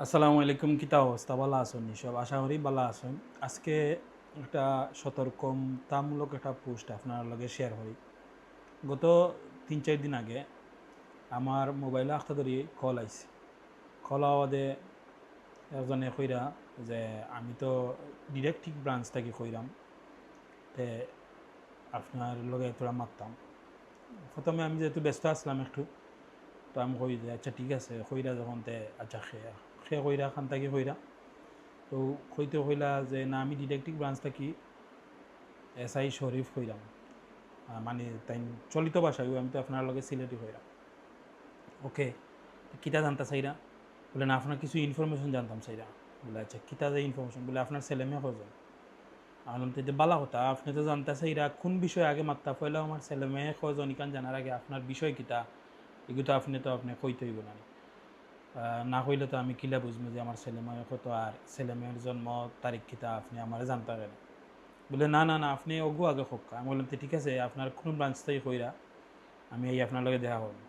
আসসালামু আলাইকুম, কিতা অবস্থা? ভালো আছেন নিসব? আশা করি ভালো আছেন। আজকে একটা সতর্কতামূলক একটা পোস্ট আপনার লগে শেয়ার করি। গত 3-4 দিন আগে আমার মোবাইলে একটা ধরি কল আইছে। কল আওয়াদে একজনে কইরা যে আমি তো ডিরেক্টিক ব্রাঞ্চ থেকে কইরাম, তে আপনার লগে তোরা মারতাম। প্রথমে আমি যেহেতু ব্যস্ত আসলাম একটু, তো আমি কই যে আচ্ছা ঠিক আছে, কইরা যখন তে আচ্ছা খে কইরা খান থাকি কইরা, তো কইতে কইলা যে না আমি ডিটেকটিভ ব্রাঞ্চ থাকি SI শরীফ হইলাম, মানে তাই চলিত ভাষায় আমি তো আপনার লগে সিলেটি হইলাম। ওকে, কিতা জানতা চাইরা? বলে না আপনার কিছু ইনফরমেশন জানতাম চাইরা। বলে আচ্ছা কিতা যে ইনফরমেশন? বলে আপনার ছেলে মেয়ে কজন? আনলাম তো বালা কথা, আপনি তো জানতে চাইরা কোন বিষয় আগে মাত্রা পয়লা আমার ছেলে মেয়ে কজন ইকান জানার আগে আপনার বিষয় কিতা এগুলো তো আপনি কইতে হইব না। না কইলে তো আমি কিলা বুঝবো যে আমার ছেলে মেয়ে কত আর ছেলে মেয়ের জন্ম তারিখ কিতা আপনি আমার জানতে পারেন। বলে না না না আপনি অগু আগে হোক। আমি বললাম তো ঠিক আছে, আপনার কোন ব্রাঞ্চ থেকে কইরা আমি এই আপনার লগে দেখা করব।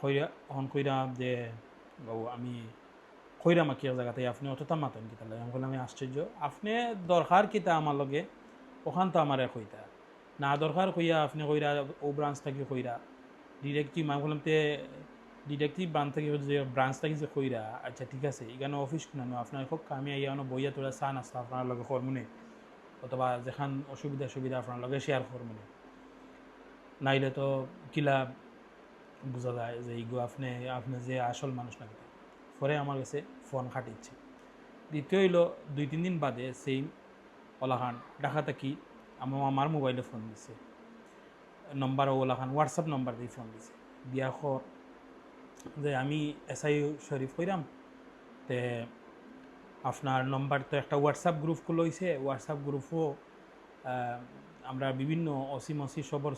কইরা অন কইরা যে বাবু আমি কইরাম কি এক জায়গাতে আপনি অতটা মাতেন কিতা লাগে? আমি বললাম আমি আশ্চর্য, আপনি দরকার কিতা আমার লগে ওখান তো আমার কইতা না দরকার কইয়া আপনি কইরা ও ব্রাঞ্চ থাকি কইরা ডিরেক্টিভ। আমি বললাম তে ডিটেকটিভ ব্রাঞ্চ থাকি যে কইরা আচ্ছা ঠিক আছে এখানে অফিস কোনানো আপনার হোক, আমি এখানে বইয়া তোরা চা নাস্তা আপনার লগে কর্মনে অথবা যেখান সুবিধা আপনার লগে শেয়ার করবেন, নাইলে তো কিলা বোঝা যায় যে এইগো আপনি আপনি যে আসল মানুষ না। পরে আমার কাছে ফোন খাটিচ্ছে। দ্বিতীয় হইল 2-3 দিন বাদে সেম ওলাখান ডাকা থাকি আমার মোবাইলে ফোন দিছে, নম্বর ওলাখান হোয়াটসঅ্যাপ নম্বর দিয়ে ফোন দিছে, দিয়া খর যে আমি SI শরীফ কইরাম, তে আপনার নম্বর তো একটা হোয়াটসঅ্যাপ গ্রুপ খুলে হয়েছে, হোয়াটসঅ্যাপ গ্রুপও আমরা বিভিন্ন অসি সবর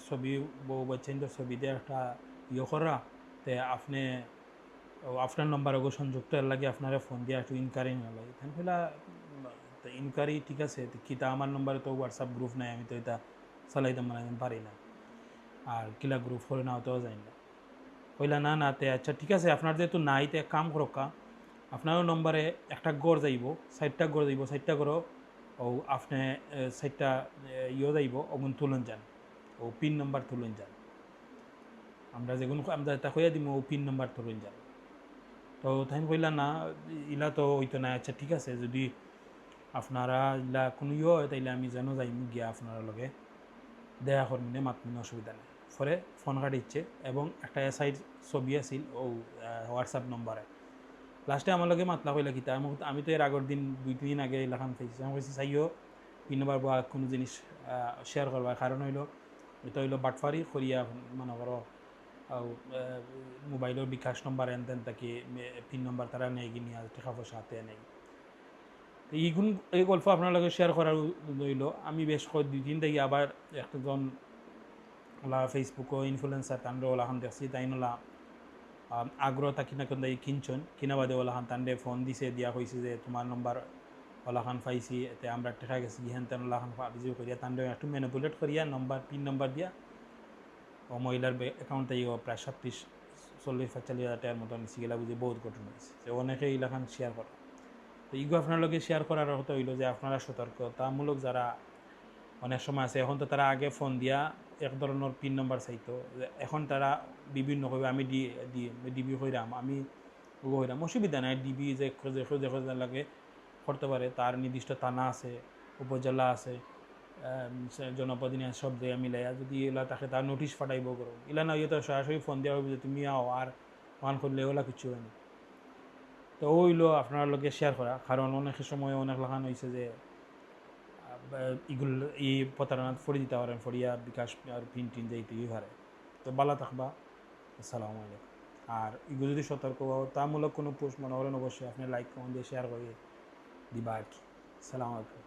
ছবি বউ বাচ্চাদের ছবি দিয়ে একটা করা, তে আপনি আপনার নম্বর ওগো সংযুক্ত এর লাগে আপনারা ফোন দিয়ে একটু ইনকোয়ারি না লাগে তাই ফেলা। তো ইনকোয়ারি ঠিক আছে, কিতা আমার নম্বরে তো হোয়াটসঅ্যাপ গ্রুপ নাই, আমি তো এটা চালাইতাম মানে পারি না, আর কিলা গ্রুপ করে নাও তো যাই না। কইলা না না তে আচ্ছা ঠিক আছে আপনার যেহেতু নাই তে কাম করকা, আপনারও নম্বরে একটা গড় যাইব, 60টা গড় যাইব, 60টা গড় ও আপনি 60টা যাইব ওগুন তুলন যান, ও পিন নম্বর তুলন যান, আমরা যেগুলো আমরা এটা কইয়া দিব ও পিন নম্বর তুলন যান। তো তাই কইলা না ইলা তো হইতো না। আচ্ছা ঠিক আছে, যদি আপনারা ইলা কোনো হয় তাইলে আমি যেন যাইম গিয়া আপনার লগে দেখা করমিনে মাতমিনে অসুবিধা নেই। পরে ফোন কাটিচ্ছে এবং একটা SIর ছবি আছিল ও হোয়াটসঅ্যাপ নম্বরে। লাস্টে আমার লগে মাতলা কইলা কিতা, আমি তো এর আগের দিন 2-3 দিন আগে এলাকান পাইছি, আমি কইছি চাইও পিনবার বা কোনো জিনিস শেয়ার করবা, কারণ হইলো এটা হইলো বাটফারি করিয়া মনে করো মোবাইলের বিকাশ নম্বর এন তেন তাকে পিন নম্বর তারা নেই গিয়ে টাকা পয়সা হাতে নেই। তো এই গল্প আপনার লগে শেয়ার করার রইল। আমি বেশ 2-3 থেকে আবার একজন ওলা ফেসবুকও ইনফ্লুয়েন্সার তান্ডে ওলাখান দেখছি, তাই ওলা আগ্রহ থাকি না কিন্তু কিনছন কিনা বাদে ওলাখান তান্ডে ফোন দিছে, দিয়া কইছে যে তোমার নম্বর ওলাখান পাইছি, এতে আমরা টেকা গেছি হ্যান তেন ওলাখান অভিযোগ করিয়া তান্ডে একটু ম্যানিপুলেট করিয়া পিন নম্বর দিয়া ও মহিলার অ্যাকাউন্ট থেকে প্রায় 40-45 হাজার টাকার মতো নিচে গেলা বুঝে বহুত ঘটনা হয়েছে, যে অনেকে এইলাখান শেয়ার করে। তো ইগো আপনার লগে শেয়ার করার অর্থ হইল যে আপনারা সতর্কতামূলক যারা, অনেক সময় আছে এখন তো তারা আগে ফোন দিয়া এক ধরনের পিন নম্বর চাইতো, এখন তারা বিভিন্নভাবে আমি ডিবি হইরাম আমি হইরাম, অসুবিধা নাই। ডিবি যে খোঁজে লাগে করতে পারে, তার নির্দিষ্ট থানা আছে, উপজেলা আছে, জনপ্রতিনিধি সব জায়গায় মিলাইয়া যদি এলা তাকে তার নোটিশ ফাটাইব করো, এলা না ইয়ে তো সরাসরি ফোন দেওয়া হবে যে তুমি আও আর ওয়ান করলে ওলা কিছু হয়নি। তো ওইলো আপনার লোকে শেয়ার করা, কারণ অনেক সময় অনেক লাগান হয়েছে যে ইগুলো এই প্রতারণা ফড়ি দিতে পারেন, ফড়িয়া বিকাশ আর পিন টিন যাইতেই পারে। তো বালা থাকবা। আসসালামু আলাইকুম। আর এগুলো যদি সতর্কতামূলক কোনো পোস্ট মনে করেন অবশ্যই আপনি লাইক কমেন্ট দিয়ে শেয়ার করে দিবা আর কি। আসসালামু আলাইকুম।